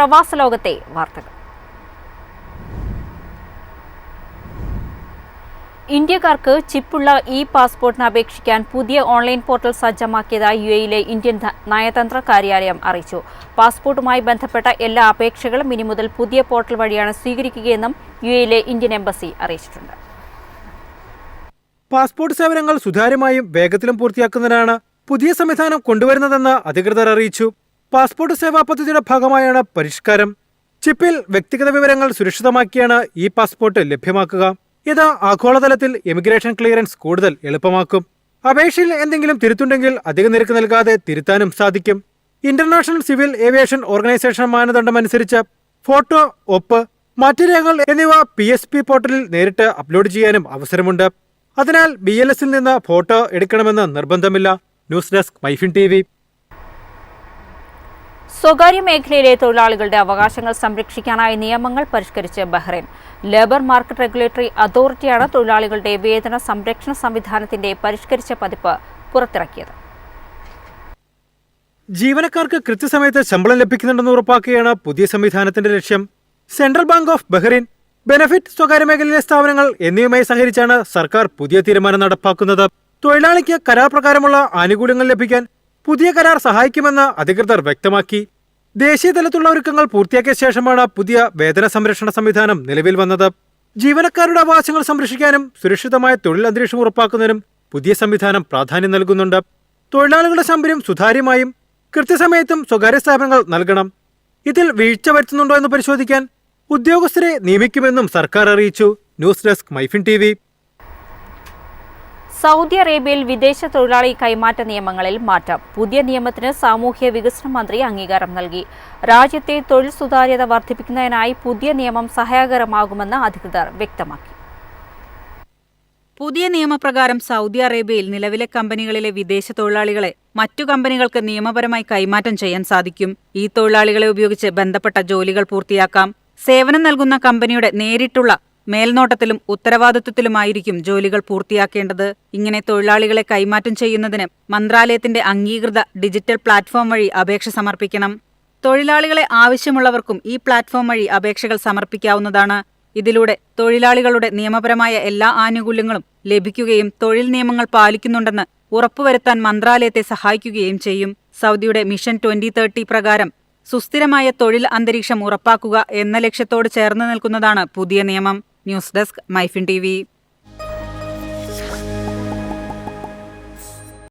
പ്രവാസ ലോകത്തെ വാർത്തകൾ. ഇന്ത്യക്കാർക്ക് ചിപ്പുള്ള പാസ്പോർട്ടിന് അപേക്ഷിക്കാൻ പുതിയ ഓൺലൈൻ പോർട്ടൽ സജ്ജമാക്കിയതായി യുഎഇയിലെ ഇന്ത്യൻ നയതന്ത്ര കാര്യാലയം അറിയിച്ചു. പാസ്പോർട്ടുമായി ബന്ധപ്പെട്ട എല്ലാ അപേക്ഷകളും ഇനി മുതൽ പുതിയ പോർട്ടൽ വഴിയാണ് സ്വീകരിക്കുകയെന്നും യുഎഇയിലെ ഇന്ത്യൻ എംബസി അറിയിച്ചിട്ടുണ്ട്. പാസ്പോർട്ട് സേവനങ്ങൾ സുതാര്യമായും വേഗത്തിലും പൂർത്തിയാക്കുന്നതിനാണ് പുതിയ സംവിധാനം കൊണ്ടുവരുന്നതെന്ന് അധികൃതർ അറിയിച്ചു. പാസ്പോർട്ട് സേവാ പദ്ധതിയുടെ ഭാഗമായാണ് പരിഷ്കാരം. ചിപ്പിൽ വ്യക്തിഗത വിവരങ്ങൾ സുരക്ഷിതമാക്കിയാണ് പാസ്പോർട്ട് ലഭ്യമാക്കുക. ഇത് ആഗോളതലത്തിൽ ഇമിഗ്രേഷൻ ക്ലിയറൻസ് കൂടുതൽ എളുപ്പമാക്കും. അപേക്ഷയിൽ എന്തെങ്കിലും തിരുത്തുണ്ടെങ്കിൽ അധിക നിരക്ക് നൽകാതെ തിരുത്താനും സാധിക്കും. ഇന്റർനാഷണൽ സിവിൽ ഏവിയേഷൻ ഓർഗനൈസേഷൻ മാനദണ്ഡം അനുസരിച്ച് ഫോട്ടോ, ഒപ്പ്, മറ്റു രേഖകൾ എന്നിവ PSP പോർട്ടലിൽ നേരിട്ട് അപ്ലോഡ് ചെയ്യാനും അവസരമുണ്ട്. അതിനാൽ BLS നിന്ന് ഫോട്ടോ എടുക്കണമെന്ന് നിർബന്ധമില്ല. News desk MyFin TV. സ്വകാര്യ മേഖലയിലെ തൊഴിലാളികളുടെ അവകാശങ്ങൾ സംരക്ഷിക്കാനായി നിയമങ്ങൾ പരിഷ്കരിച്ച് ബഹ്റൈൻ. ലേബർ മാർക്കറ്റ് റെഗുലേറ്ററി അതോറിറ്റിയാണ് തൊഴിലാളികളുടെ വേതന സംരക്ഷണ സംവിധാനത്തിന്റെ പരിഷ്കരിച്ച പതിപ്പ് പുറത്തിറക്കിയത്. ജീവനക്കാർക്ക് കൃത്യസമയത്ത് ശമ്പളം ലഭിക്കുന്നുണ്ടെന്ന് ഉറപ്പാക്കുകയാണ് പുതിയ സംവിധാനത്തിന്റെ ലക്ഷ്യം. Central bank of Bahrain, benefit, സ്വകാര്യ മേഖലയിലെ സ്ഥാപനങ്ങൾ എന്നിവയുമായി സഹകരിച്ചാണ് സർക്കാർ പുതിയ തീരുമാനം നടപ്പാക്കുന്നത്. തൊഴിലാളിക്ക് കരാർ പ്രകാരമുള്ള ആനുകൂല്യങ്ങൾ ലഭിക്കാൻ പുതിയ കരാർ സഹായിക്കുമെന്ന് അധികൃതർ വ്യക്തമാക്കി. ദേശീയ തലത്തിലുള്ള ഒരുക്കങ്ങൾ പൂർത്തിയാക്കിയ ശേഷമാണ് പുതിയ വേതന സംരക്ഷണ സംവിധാനം നിലവിൽ വന്നത്. ജീവനക്കാരുടെ അവകാശങ്ങൾ സംരക്ഷിക്കാനും സുരക്ഷിതമായ തൊഴിൽ അന്തരീക്ഷം ഉറപ്പാക്കുന്നതിനും പുതിയ സംവിധാനം പ്രാധാന്യം നൽകുന്നുണ്ട്. തൊഴിലാളികളുടെ ശമ്പളം സുതാര്യമായും കൃത്യസമയത്തും സ്വകാര്യ സ്ഥാപനങ്ങൾ നൽകണം. ഇതിൽ വീഴ്ച വരുത്തുന്നുണ്ടോ എന്ന് പരിശോധിക്കാൻ ഉദ്യോഗസ്ഥരെ നിയമിക്കുമെന്നും സർക്കാർ അറിയിച്ചു. News desk MyFin TV. Saudi അറേബ്യയിൽ വിദേശ തൊഴിലാളി കൈമാറ്റ നിയമങ്ങളിൽ മാറ്റം. പുതിയ നിയമത്തിന് സാമൂഹ്യ വികസന മന്ത്രി അംഗീകാരം നൽകി. രാജ്യത്തെ തൊഴിൽ സുതാര്യത വർദ്ധിപ്പിക്കുന്നതിനായി പുതിയ നിയമം സഹായകരമാകുമെന്ന് അധികൃതർ വ്യക്തമാക്കി. പുതിയ നിയമപ്രകാരം സൗദി അറേബ്യയിൽ നിലവിലെ കമ്പനികളിലെ വിദേശ തൊഴിലാളികളെ മറ്റു കമ്പനികൾക്ക് നിയമപരമായി കൈമാറ്റം ചെയ്യാൻ സാധിക്കും. ഈ തൊഴിലാളികളെ ഉപയോഗിച്ച് ബന്ധപ്പെട്ട ജോലികൾ പൂർത്തിയാക്കാം. സേവനം നൽകുന്ന കമ്പനിയുടെ നേരിട്ടുള്ള മേൽനോട്ടത്തിലും ഉത്തരവാദിത്വത്തിലുമായിരിക്കും ജോലികൾ പൂർത്തിയാക്കേണ്ടത്. ഇങ്ങനെ തൊഴിലാളികളെ കൈമാറ്റം ചെയ്യുന്നതിന് മന്ത്രാലയത്തിന്റെ അംഗീകൃത ഡിജിറ്റൽ പ്ലാറ്റ്ഫോം വഴി അപേക്ഷ സമർപ്പിക്കണം. തൊഴിലാളികളെ ആവശ്യമുള്ളവർക്കും ഈ പ്ലാറ്റ്ഫോം വഴി അപേക്ഷകൾ സമർപ്പിക്കാവുന്നതാണ്. ഇതിലൂടെ തൊഴിലാളികളുടെ നിയമപരമായ എല്ലാ ആനുകൂല്യങ്ങളും ലഭിക്കുകയും തൊഴിൽ നിയമങ്ങൾ പാലിക്കുന്നുണ്ടെന്ന് ഉറപ്പുവരുത്താൻ മന്ത്രാലയത്തെ സഹായിക്കുകയും ചെയ്യും. സൗദിയുടെ മിഷൻ 2030 പ്രകാരം സുസ്ഥിരമായ തൊഴിൽ അന്തരീക്ഷം ഉറപ്പാക്കുക എന്ന ലക്ഷ്യത്തോട് ചേർന്ന് നിൽക്കുന്നതാണ് പുതിയ നിയമം. News desk MyFin TV.